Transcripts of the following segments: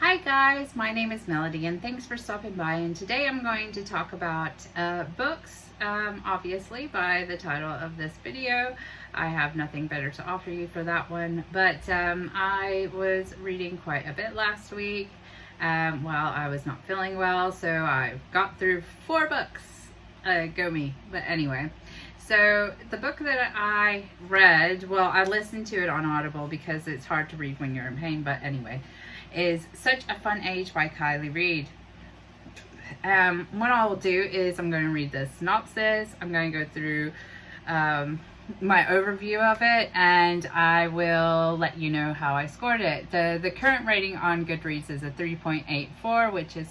Hi guys, my name is Melody and thanks for stopping by, and today I'm going to talk about books. Obviously by the title of this video I have nothing better to offer you for that one, but I was reading quite a bit last week while I was not feeling well, so I got through 4 books. Go me. But anyway, so the book that I read, well, I listened to it on Audible because it's hard to read when you're in pain, but anyway, is Such a Fun Age by Kiley Reid. What I will do is I'm going to read the synopsis, I'm going to go through my overview of it, and I will let you know how I scored it. The current rating on Goodreads is a 3.84, which is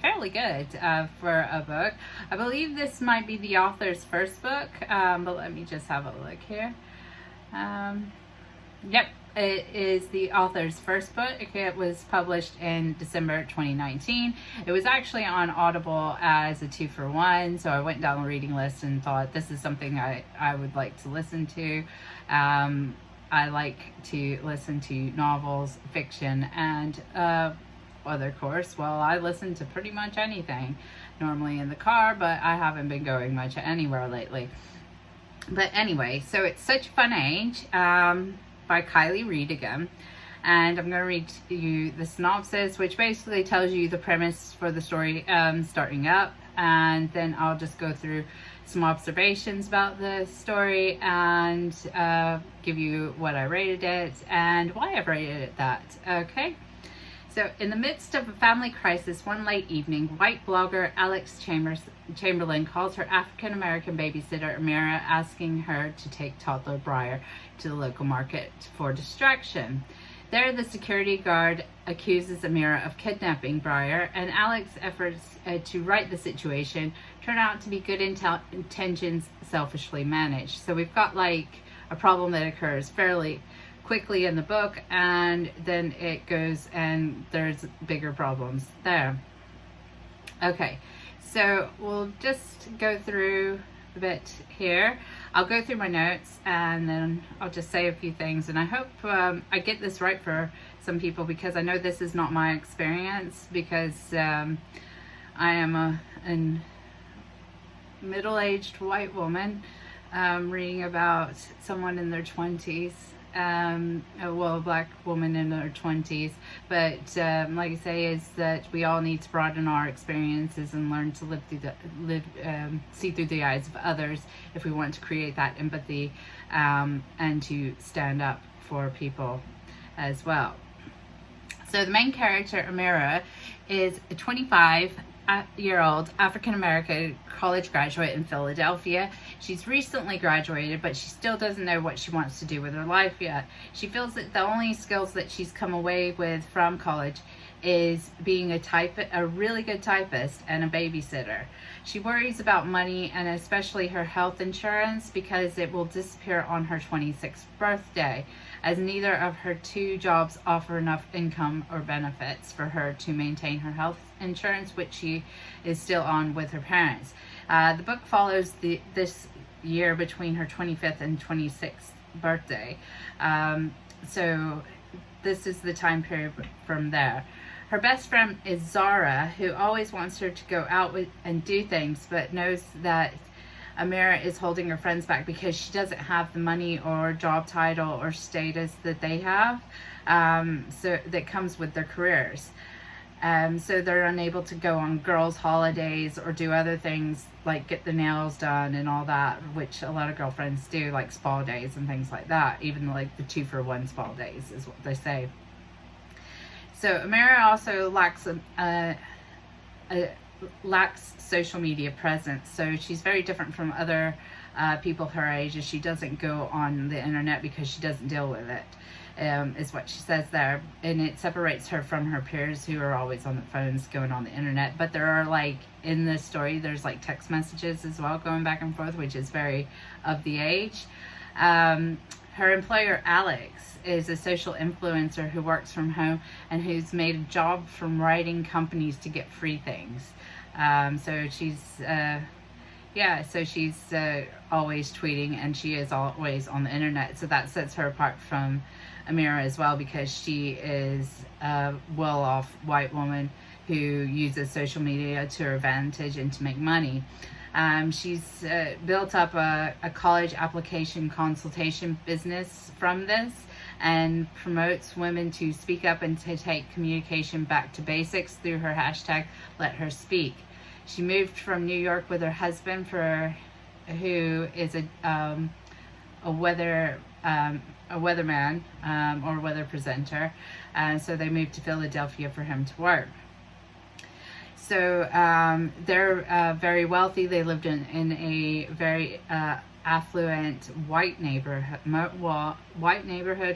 fairly good for a book. I believe this might be the author's first book, but let me just have a look here. Yep, it is the author's first book. It was published in December 2019. It was actually on Audible as a 2-for-1, so I went down the reading list and thought this is something I would like to listen to. I like to listen to novels, fiction, and other course. Well, I listen to pretty much anything normally in the car, but I haven't been going much anywhere lately. But anyway, so it's Such a Fun Age by Kiley Reid again, and I'm going to read to you the synopsis, which basically tells you the premise for the story starting up, and then I'll just go through some observations about the story and give you what I rated it and why I've rated it that. Okay, so in the midst of a family crisis one late evening, white blogger Alex Chamberlain calls her African-American babysitter Amira, asking her to take toddler Briar to the local market for distraction. There, the security guard accuses Amira of kidnapping Briar, and Alex's efforts to right the situation turn out to be good intentions selfishly managed. So we've got like a problem that occurs fairly quickly in the book, and then it goes and there's bigger problems there. Okay, so we'll just go through a bit here. I'll go through my notes and then I'll just say a few things, and I hope I get this right for some people, because I know this is not my experience, because I am a middle-aged white woman reading about someone in their 20s. Well, a black woman in her 20s, but like I say, is that we all need to broaden our experiences and learn to see through the eyes of others if we want to create that empathy and to stand up for people as well. So the main character, Amira, is a 25-year-old African-American college graduate in Philadelphia. She's recently graduated, but she still doesn't know what she wants to do with her life yet. She feels that the only skills that she's come away with from college is being a really good typist and a babysitter. She worries about money, and especially her health insurance, because it will disappear on her 26th birthday, as neither of her 2 jobs offer enough income or benefits for her to maintain her health insurance, which she is still on with her parents. The book follows this year between her 25th and 26th birthday. So this is the time period from there. Her best friend is Zara, who always wants her to go out and do things, but knows that Amira is holding her friends back because she doesn't have the money or job title or status that they have, so that comes with their careers. So they're unable to go on girls' holidays or do other things like get the nails done and all that, which a lot of girlfriends do, like spa days and things like that, even like the 2-for-1 spa days is what they say. So Amira also lacks social media presence, so she's very different from other people her age, as she doesn't go on the internet because she doesn't deal with it, is what she says there, and it separates her from her peers who are always on the phones going on the internet. But there are, like, in this story, there's like text messages as well going back and forth, which is very of the age. Her employer, Alex, is a social influencer who works from home and who's made a job from writing companies to get free things. So she's always tweeting, and she is always on the internet. So that sets her apart from Amira as well, because she is a well-off white woman who uses social media to her advantage and to make money. She's built up a college application consultation business from this, and promotes women to speak up and to take communication back to basics through her hashtag Let Her Speak. She moved from New York with her husband, who is a weatherman or weather presenter, so they moved to Philadelphia for him to work. So they're very wealthy. They lived in a very affluent white neighborhood,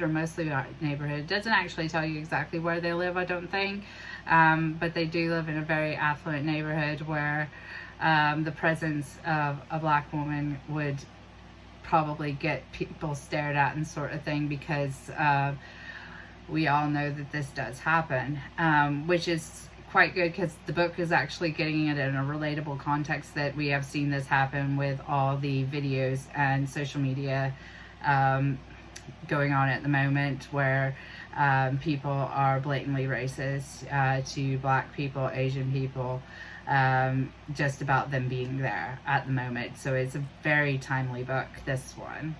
or mostly white neighborhood. It doesn't actually tell you exactly where they live, I don't think, but they do live in a very affluent neighborhood where the presence of a black woman would probably get people stared at and sort of thing, because we all know that this does happen, which is quite good, because the book is actually getting it in a relatable context that we have seen this happen with all the videos and social media going on at the moment, where people are blatantly racist to black people, Asian people, just about them being there at the moment. So it's a very timely book, this one.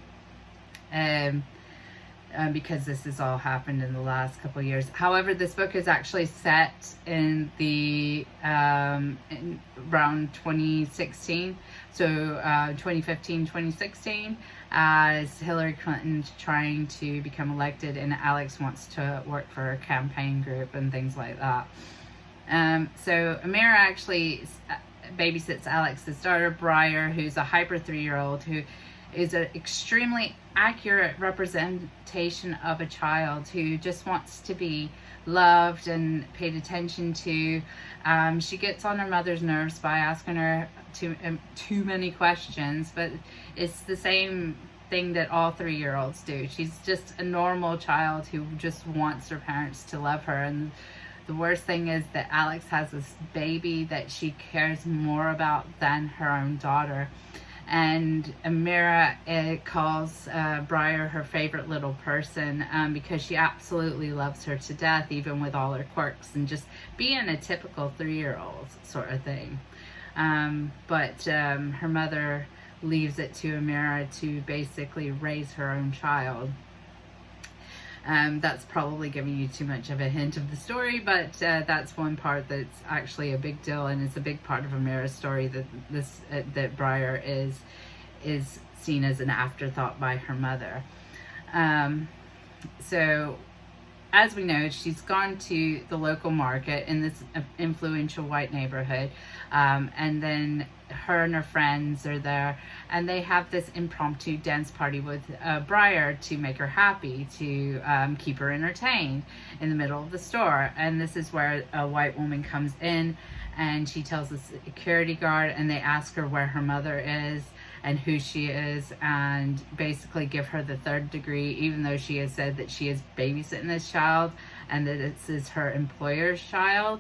Because this has all happened in the last couple of years. However, this book is actually set in the in around 2016, so 2015, 2016, as Hillary Clinton's trying to become elected, and Alex wants to work for a campaign group and things like that. So Amira actually babysits Alex's daughter, Briar, who's a hyper 3-year-old who is an extremely accurate representation of a child who just wants to be loved and paid attention to. She gets on her mother's nerves by asking her too many questions, but it's the same thing that all 3-year-olds do. She's just a normal child who just wants her parents to love her. And the worst thing is that Alex has this baby that she cares more about than her own daughter. And Amira calls Briar her favorite little person, because she absolutely loves her to death, even with all her quirks and just being a typical 3-year-old sort of thing. But her mother leaves it to Amira to basically raise her own child. That's probably giving you too much of a hint of the story, but that's one part that's actually a big deal, and it's a big part of Amira's story, that that Briar is seen as an afterthought by her mother. So as we know, she's gone to the local market in this influential white neighborhood, and then her and her friends are there, and they have this impromptu dance party with Briar to make her happy, to keep her entertained in the middle of the store. And this is where a white woman comes in, and she tells the security guard, and they ask her where her mother is and who she is, and basically give her the 3rd degree, even though she has said that she is babysitting this child and that this is her employer's child.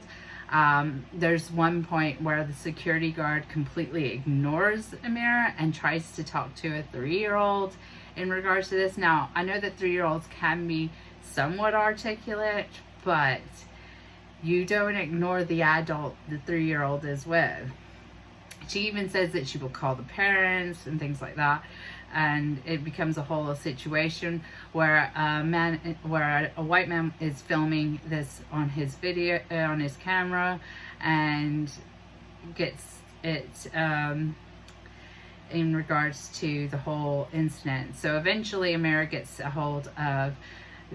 There's one point where the security guard completely ignores Amira and tries to talk to a 3-year-old in regards to this. Now, I know that 3-year-olds can be somewhat articulate, but you don't ignore the adult the 3-year-old is with. She even says that she will call the parents and things like that. And it becomes a whole situation where a white man is filming this on his video, on his camera, and gets it in regards to the whole incident. So eventually Amira gets a hold of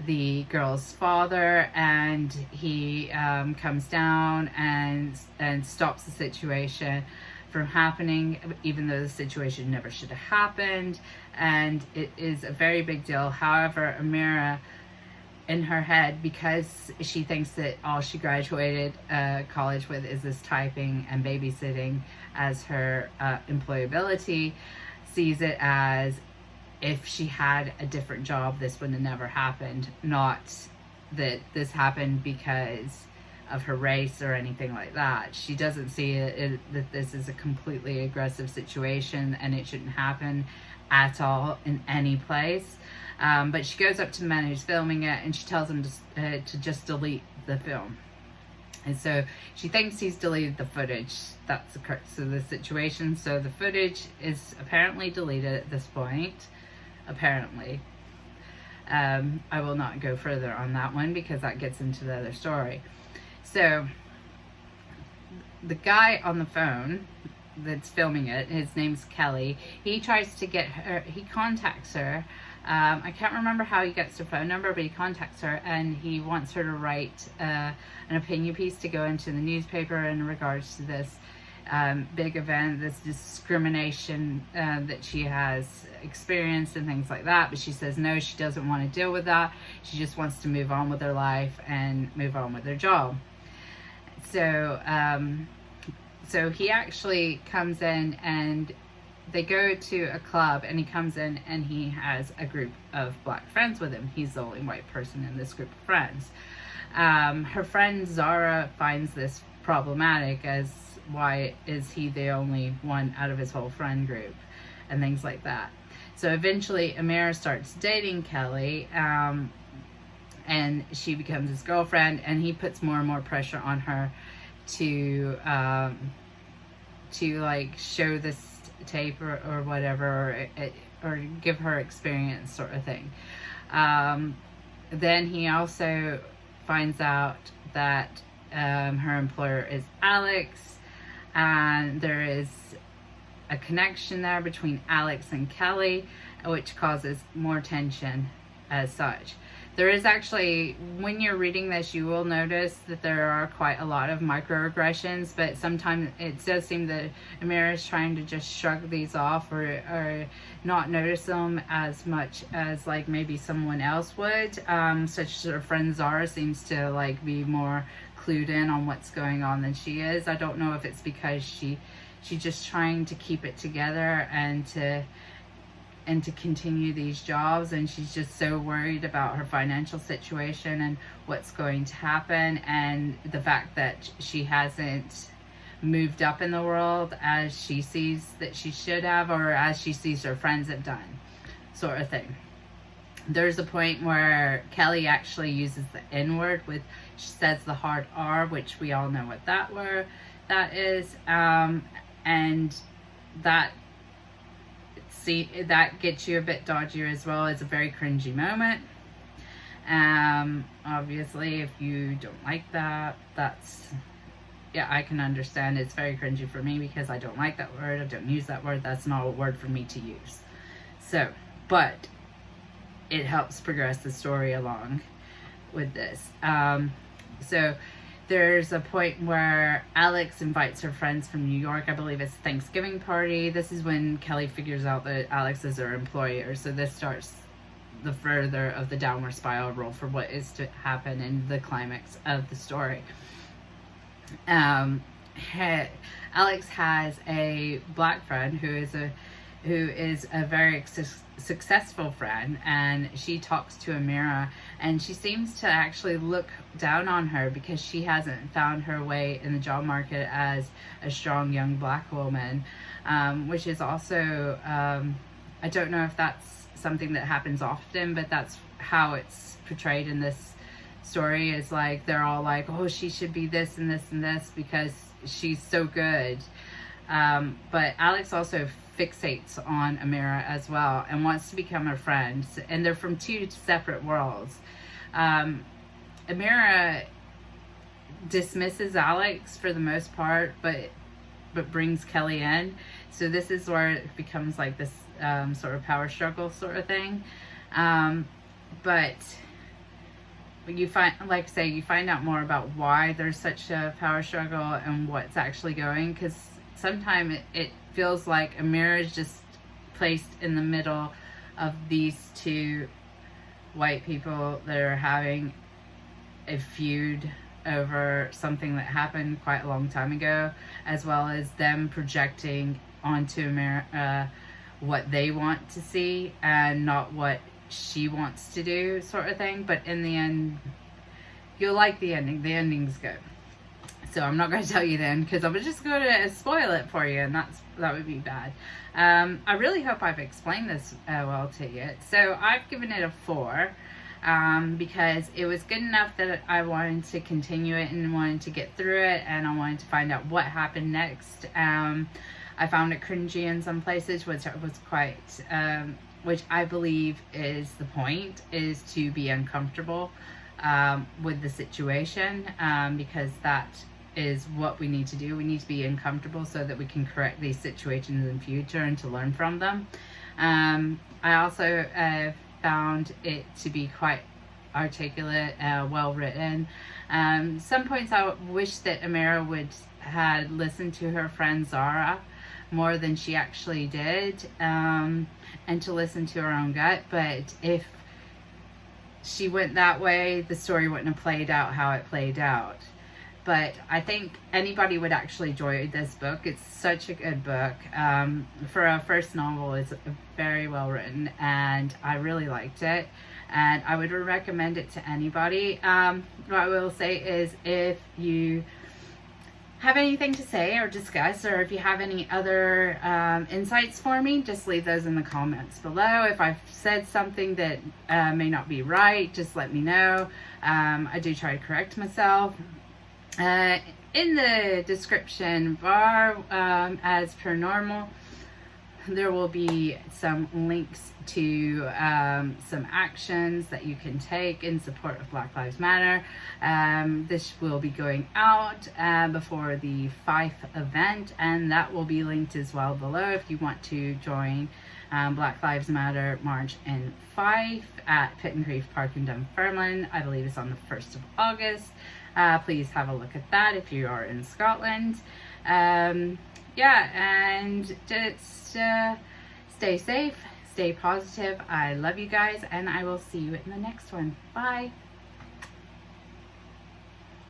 the girl's father, and he comes down and stops the situation from happening, even though the situation never should have happened, and it is a very big deal. However, Amira, in her head, because she thinks that all she graduated college with is this typing and babysitting as her employability, sees it as if she had a different job, this would have never happened. Not that this happened because of her race or anything like that. She doesn't see that this is a completely aggressive situation and it shouldn't happen at all in any place. But she goes up to the man who's filming it, and she tells him to just delete the film. And so she thinks he's deleted the footage. That's the crux of the situation. So the footage is apparently deleted at this point. Apparently. I will not go further on that one because that gets into the other story. So the guy on the phone that's filming it, his name's Kelly, he tries to get her, he contacts her. I can't remember how he gets her phone number, but he contacts her and he wants her to write an opinion piece to go into the newspaper in regards to this big event, this discrimination that she has experienced and things like that. But she says no, she doesn't want to deal with that. She just wants to move on with her life and move on with her job. So so he actually comes in, and they go to a club, and he comes in and he has a group of black friends with him. He's the only white person in this group of friends. Her friend Zara finds this problematic, as why is he the only one out of his whole friend group and things like that. So eventually Amira starts dating Kelly, and she becomes his girlfriend, and he puts more and more pressure on her to like show this tape or whatever, or give her experience sort of thing. Then he also finds out that her employer is Alex, and there is a connection there between Alex and Kelly, which causes more tension as such. There is actually, when you're reading this, you will notice that there are quite a lot of microaggressions, but sometimes it does seem that Amira is trying to just shrug these off, or not notice them as much as like maybe someone else would. Such as her friend Zara seems to like be more clued in on what's going on than she is. I don't know if it's because she's just trying to keep it together and to continue these jobs, and she's just so worried about her financial situation and what's going to happen, and the fact that she hasn't moved up in the world as she sees that she should have, or as she sees her friends have done, sort of thing. There's a point where Kelly actually uses the N-word, she says the hard R, which we all know what that is, and that gets you a bit dodgier as well. It's a very cringy moment. Obviously, if you don't like that, yeah, I can understand. It's very cringy for me because I don't like that word. I don't use that word. That's not a word for me to use. So, but it helps progress the story along with this. So there's a point where Alex invites her friends from New York. I believe it's a Thanksgiving party. This is when Kelly figures out that Alex is her employer. So this starts the further of the downward spiral for what is to happen in the climax of the story. Alex has a black friend who is a very successful friend, and she talks to Amira, and she seems to actually look down on her because she hasn't found her way in the job market as a strong young black woman, which is also I don't know if that's something that happens often, but that's how it's portrayed in this story. Is like they're all like, oh, she should be this and this and this because she's so good, but Alex also fixates on Amira as well and wants to become her friend, and they're from two separate worlds. Amira dismisses Alex for the most part, but brings Kelly in, so this is where it becomes like this sort of power struggle sort of thing. But you find, like I say, you find out more about why there's such a power struggle and what's actually going, because sometimes it feels like Amira is just placed in the middle of these two white people that are having a feud over something that happened quite a long time ago, as well as them projecting onto Amira what they want to see and not what she wants to do, sort of thing. But in the end, you'll like the ending. The ending's good. So I'm not going to tell you then, because I'm just going to spoil it for you, and that would be bad. I really hope I've explained this well to you. So I've given it a 4 because it was good enough that I wanted to continue it and wanted to get through it, and I wanted to find out what happened next. I found it cringy in some places, which was quite, which I believe is the point, is to be uncomfortable with the situation, because that is what we need to do. We need to be uncomfortable so that we can correct these situations in the future and to learn from them. I also found it to be quite articulate, well written. Some points I wish that Amira would had listened to her friend Zara more than she actually did, and to listen to her own gut. But if she went that way, the story wouldn't have played out how it played out. But I think anybody would actually enjoy this book. It's such a good book. For a first novel, it's very well written, and I really liked it. And I would recommend it to anybody. What I will say is, if you have anything to say or discuss, or if you have any other insights for me, just leave those in the comments below. If I've said something that may not be right, just let me know. I do try to correct myself. In the description bar, as per normal, there will be some links to some actions that you can take in support of Black Lives Matter. This will be going out before the Fife event, and that will be linked as well below if you want to join Black Lives Matter March in Fife at Pitt and Creek Park in Dunfermline. I believe it's on the 1st of August. Please have a look at that if you are in Scotland. Yeah, and just stay safe, stay positive. I love you guys, and I will see you in the next one. Bye.